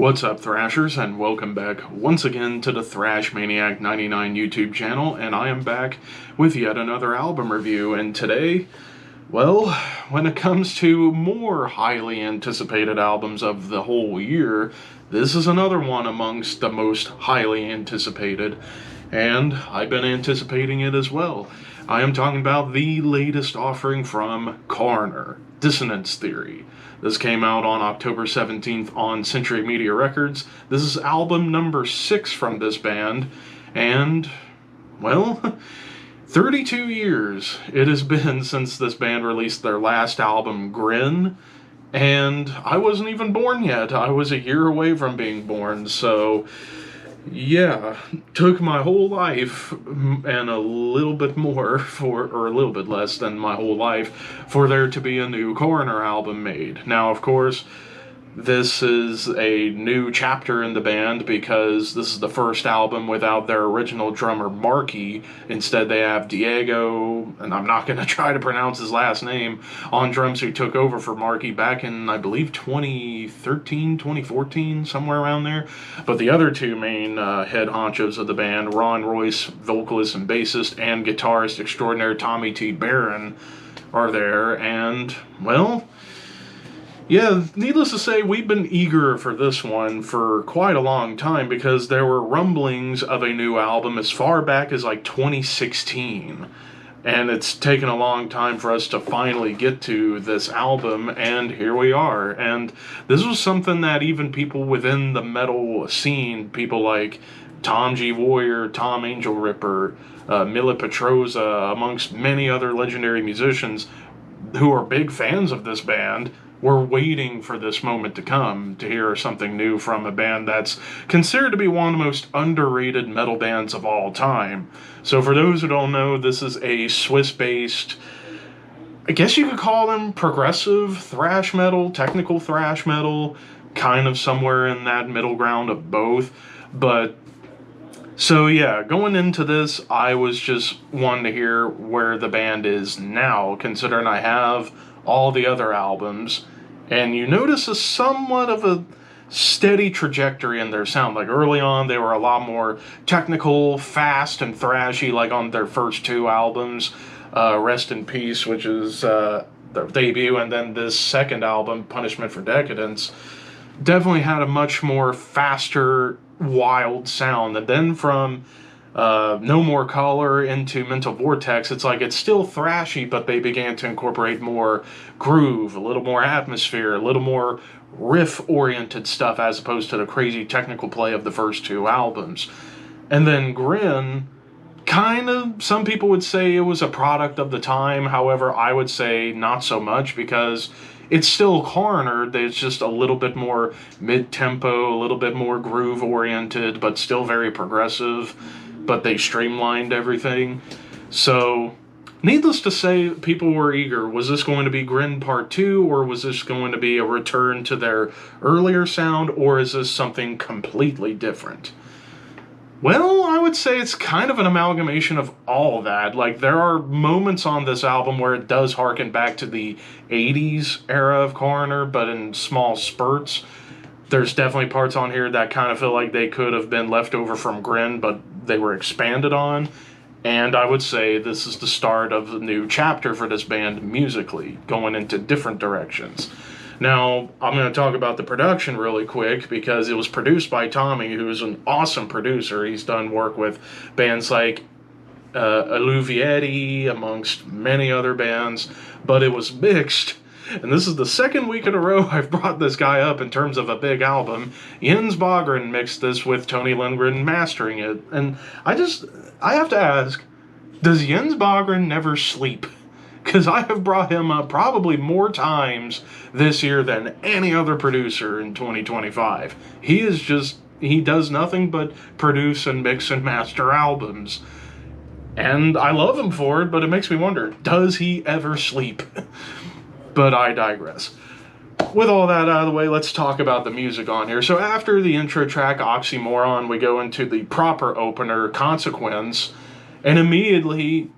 What's up, Thrashers, and welcome back once again to the Thrash Maniac 99 YouTube channel, and I am back with yet another album review, and today, well, when it comes to more highly anticipated albums of the whole year, this is another one amongst the most highly anticipated, and I've been anticipating it as well. I am talking about the latest offering from Coroner, Dissonance Theory. This came out on October 17th on Century Media Records. This is album number 6 from this band, and, well, 32 years it has been since this band released their last album, Grin, and I wasn't even born yet. I was a year away from being born, so yeah, took my whole life and a little bit more or a little bit less than my whole life for there to be a new Coroner album made. Now, of course, this is a new chapter in the band because this is the first album without their original drummer, Marky. Instead, they have Diego, and I'm not going to try to pronounce his last name, on drums, who took over for Marky back in, I believe, 2013, 2014, somewhere around there. But the other two main head honchos of the band, Ron Royce, vocalist and bassist, and guitarist extraordinaire Tommy T. Barron, are there, and, well, yeah, needless to say, we've been eager for this one for quite a long time because there were rumblings of a new album as far back as like 2016. And it's taken a long time for us to finally get to this album, and here we are. And this was something that even people within the metal scene, people like Tom G. Warrior, Tom Angel Ripper, Mila Petroza, amongst many other legendary musicians who are big fans of this band, we're waiting for this moment to come to hear something new from a band that's considered to be one of the most underrated metal bands of all time. So for those who don't know, this is a Swiss-based, I guess you could call them progressive thrash metal, technical thrash metal, kind of somewhere in that middle ground of both. But so yeah, going into this, I was just wanting to hear where the band is now, considering I have all the other albums, and you notice a somewhat of a steady trajectory in their sound. Like early on, they were a lot more technical, fast, and thrashy, like on their first 2 albums, Rest in Peace, which is their debut, and then this second album, Punishment for Decadence, definitely had a much more faster, wild sound. And then from No More Color into Mental Vortex, it's like it's still thrashy, but they began to incorporate more groove, a little more atmosphere, a little more riff-oriented stuff as opposed to the crazy technical play of the first 2 albums. And then Grin, kind of, some people would say it was a product of the time. However, I would say not so much because it's still Coroner. It's just a little bit more mid-tempo, a little bit more groove-oriented, but still very progressive. But they streamlined everything. So, needless to say, people were eager. Was this going to be Grin Part 2, or was this going to be a return to their earlier sound, or is this something completely different? Well, I would say it's kind of an amalgamation of all that. Like, there are moments on this album where it does harken back to the 80s era of Coroner, but in small spurts. There's definitely parts on here that kind of feel like they could have been left over from Grin, but they were expanded on. And I would say this is the start of the new chapter for this band musically, going into different directions. Now, I'm going to talk about the production really quick because it was produced by Tommy, who is an awesome producer. He's done work with bands like Alluvieti, amongst many other bands, but it was mixed. And this is the second week in a row I've brought this guy up in terms of a big album. Jens Bogren mixed this with Tony Lindgren mastering it. And I have to ask, does Jens Bogren never sleep? Because I have brought him up probably more times this year than any other producer in 2025. He does nothing but produce and mix and master albums. And I love him for it, but it makes me wonder, does he ever sleep? But I digress. With all that out of the way, let's talk about the music on here. So after the intro track, Oxymoron, we go into the proper opener, Consequence, and immediately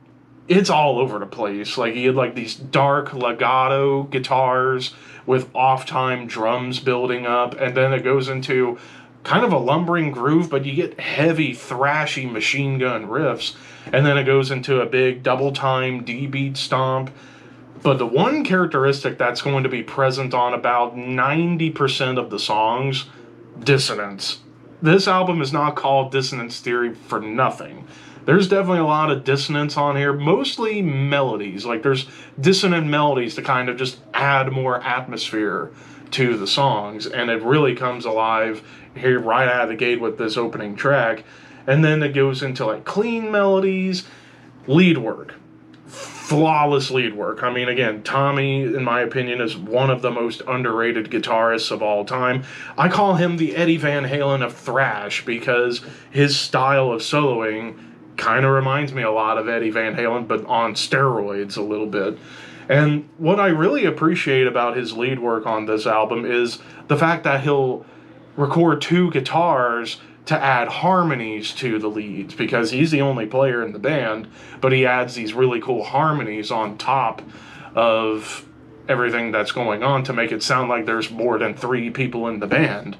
it's all over the place. Like, he had like these dark legato guitars with off-time drums building up, and then it goes into kind of a lumbering groove, but you get heavy, thrashy machine gun riffs, and then it goes into a big double-time D-beat stomp. But the one characteristic that's going to be present on about 90% of the songs, dissonance. This album is not called Dissonance Theory for nothing. There's definitely a lot of dissonance on here, mostly melodies. Like, there's dissonant melodies to kind of just add more atmosphere to the songs, and it really comes alive here right out of the gate with this opening track. And then it goes into like clean melodies, lead work. Flawless lead work. I mean, again, Tommy, in my opinion, is one of the most underrated guitarists of all time. I call him the Eddie Van Halen of thrash because his style of soloing kind of reminds me a lot of Eddie Van Halen, but on steroids a little bit. And what I really appreciate about his lead work on this album is the fact that he'll record two guitars to add harmonies to the leads, because he's the only player in the band, but he adds these really cool harmonies on top of everything that's going on to make it sound like there's more than three people in the band.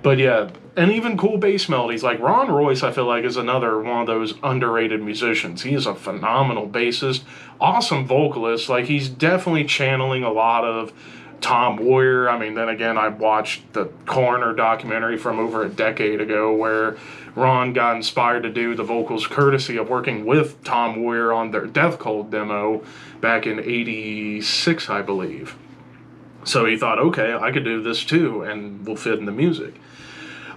But yeah, and even cool bass melodies. Like Ron Royce, I feel like, is another one of those underrated musicians. He is a phenomenal bassist, awesome vocalist. Like, he's definitely channeling a lot of Tom Warrior. I mean, then again, I watched the Coroner documentary from over a decade ago where Ron got inspired to do the vocals courtesy of working with Tom Warrior on their Death Cold demo back in '86, I believe. So he thought, okay, I could do this too, and we'll fit in the music.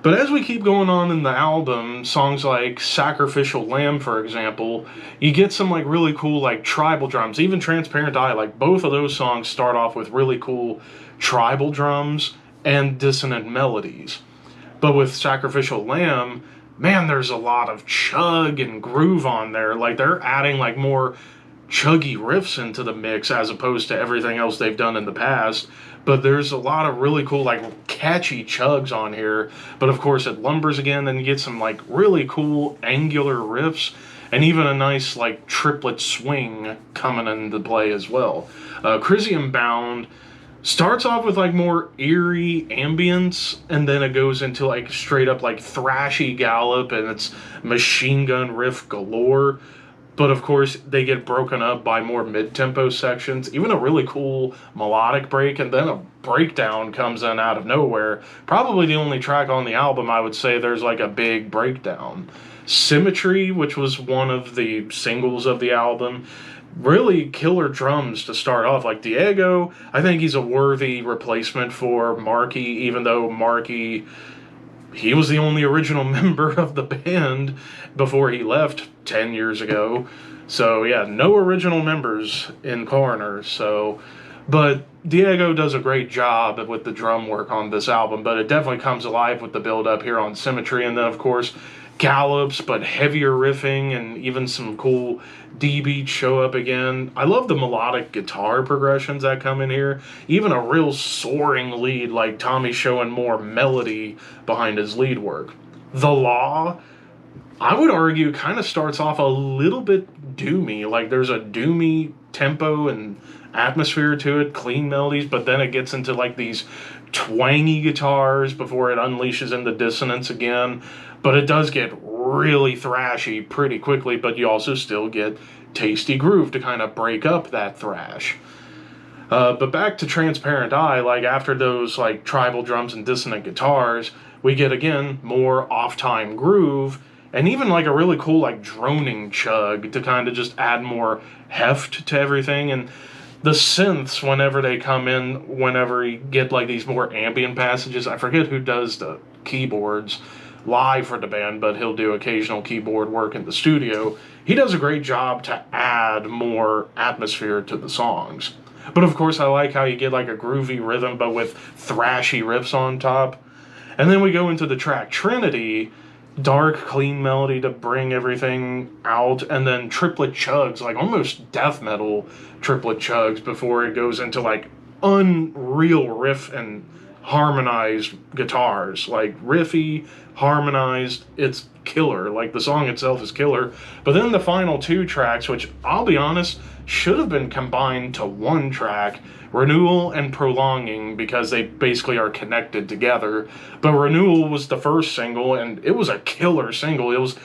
But as we keep going on in the album, songs like Sacrificial Lamb, for example, you get some like really cool like tribal drums. Even Transparent Eye, like both of those songs start off with really cool tribal drums and dissonant melodies. But with Sacrificial Lamb, man, there's a lot of chug and groove on there. Like, they're adding like more chuggy riffs into the mix as opposed to everything else they've done in the past. But there's a lot of really cool, like, catchy chugs on here. But of course, it lumbers again, then you get some, like, really cool angular riffs, and even a nice, like, triplet swing coming into play as well. Chrysium Bound starts off with, like, more eerie ambience, and then it goes into, like, straight up, like, thrashy gallop, and it's machine gun riff galore. But of course, they get broken up by more mid-tempo sections, even a really cool melodic break, and then a breakdown comes in out of nowhere. Probably the only track on the album I would say there's like a big breakdown. Symmetry, which was one of the singles of the album, really killer drums to start off. Like Diego, I think he's a worthy replacement for Marky, even though Marky, he was the only original member of the band before he left 10 years ago. So yeah, no original members in Coroner. So, but Diego does a great job with the drum work on this album, but it definitely comes alive with the build up here on Symmetry. And then of course, gallops, but heavier riffing, and even some cool D beats show up again. I love the melodic guitar progressions that come in here. Even a real soaring lead, like Tommy showing more melody behind his lead work. The Law, I would argue, kind of starts off a little bit doomy. Like, there's a doomy tempo and atmosphere to it, clean melodies, but then it gets into like these twangy guitars before it unleashes into dissonance again. But it does get really thrashy pretty quickly, but you also still get tasty groove to kind of break up that thrash. But back to Transparent Eye, like after those like tribal drums and dissonant guitars, we get again more off-time groove, and even like a really cool like droning chug to kind of just add more heft to everything. And the synths, whenever they come in, whenever you get like these more ambient passages, I forget who does the keyboards live for the band, but he'll do occasional keyboard work in the studio. He does a great job to add more atmosphere to the songs. But of course, I like how you get like a groovy rhythm, but with thrashy riffs on top. And then we go into the track Trinity, dark, clean melody to bring everything out, and then triplet chugs, like almost death metal triplet chugs before it goes into like unreal riff and harmonized guitars, like riffy, harmonized. It's killer. Like, the song itself is killer. But then the final two tracks, which I'll be honest, should have been combined to one track, Renewal and Prolonging, because they basically are connected together. But Renewal was the first single, and it was a killer single. It was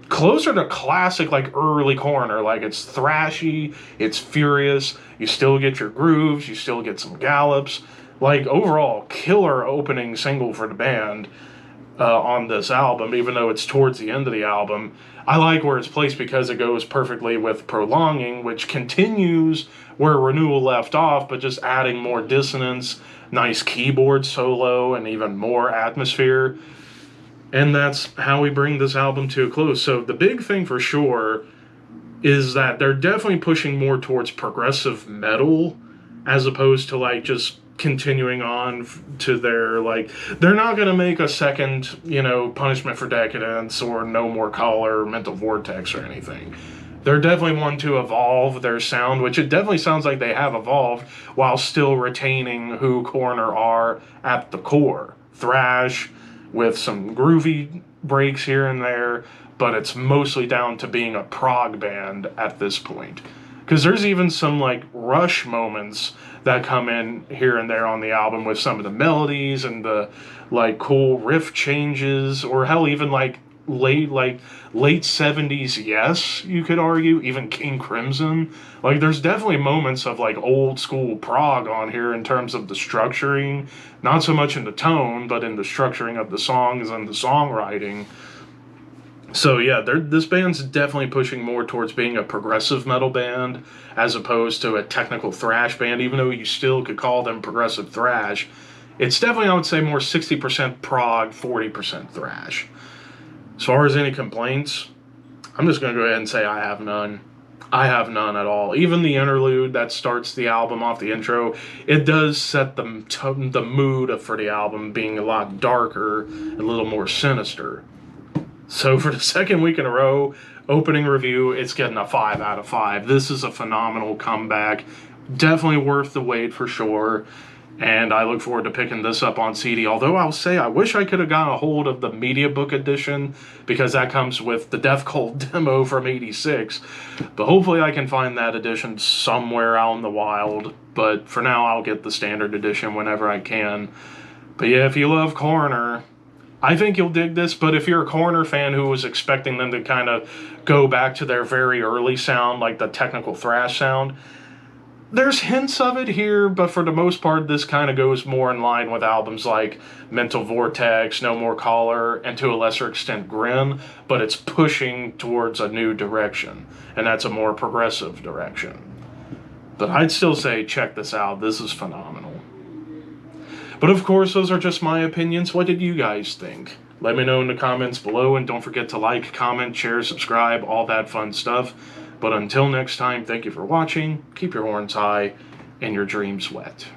closer to classic, like, early Coroner. Like, it's thrashy, it's furious, you still get your grooves, you still get some gallops. Like, overall, killer opening single for the band on this album, even though it's towards the end of the album. I like where it's placed because it goes perfectly with Prolonging, which continues where Renewal left off, but just adding more dissonance, nice keyboard solo, and even more atmosphere. And that's how we bring this album to a close. So the big thing for sure is that they're definitely pushing more towards progressive metal as opposed to, like, just continuing on to their, like, they're not going to make a second, Punishment for Decadence or No More Color or Mental Vortex or anything. They're definitely one to evolve their sound, which it definitely sounds like they have evolved, while still retaining who Coroner are at the core. Thrash, with some groovy breaks here and there, but it's mostly down to being a prog band at this point. Because there's even some, like, Rush moments that come in here and there on the album with some of the melodies and the, like, cool riff changes, or hell, even, like, late 70s Yes, you could argue, even King Crimson. Like, there's definitely moments of, like, old school prog on here in terms of the structuring, not so much in the tone, but in the structuring of the songs and the songwriting. So yeah, this band's definitely pushing more towards being a progressive metal band as opposed to a technical thrash band, even though you still could call them progressive thrash. It's definitely, I would say, more 60% prog, 40% thrash. As far as any complaints, I'm just going to go ahead and say I have none. I have none at all. Even the interlude that starts the album off, the intro, it does set the mood for the album being a lot darker, a little more sinister. So for the second week in a row, opening review, it's getting a 5 out of 5. This is a phenomenal comeback. Definitely worth the wait for sure. And I look forward to picking this up on CD. Although I'll say I wish I could have gotten a hold of the media book edition, because that comes with the Death Cult demo from '86. But hopefully I can find that edition somewhere out in the wild. But for now, I'll get the standard edition whenever I can. But yeah, if you love Coroner, I think you'll dig this. But if you're a Coroner fan who was expecting them to kind of go back to their very early sound, like the technical thrash sound, there's hints of it here, but for the most part, this kind of goes more in line with albums like Mental Vortex, No More Color, and to a lesser extent Grin, but it's pushing towards a new direction, and that's a more progressive direction. But I'd still say check this out. This is phenomenal. But of course, those are just my opinions. What did you guys think? Let me know in the comments below, and don't forget to like, comment, share, subscribe, all that fun stuff. But until next time, thank you for watching, keep your horns high, and your dreams wet.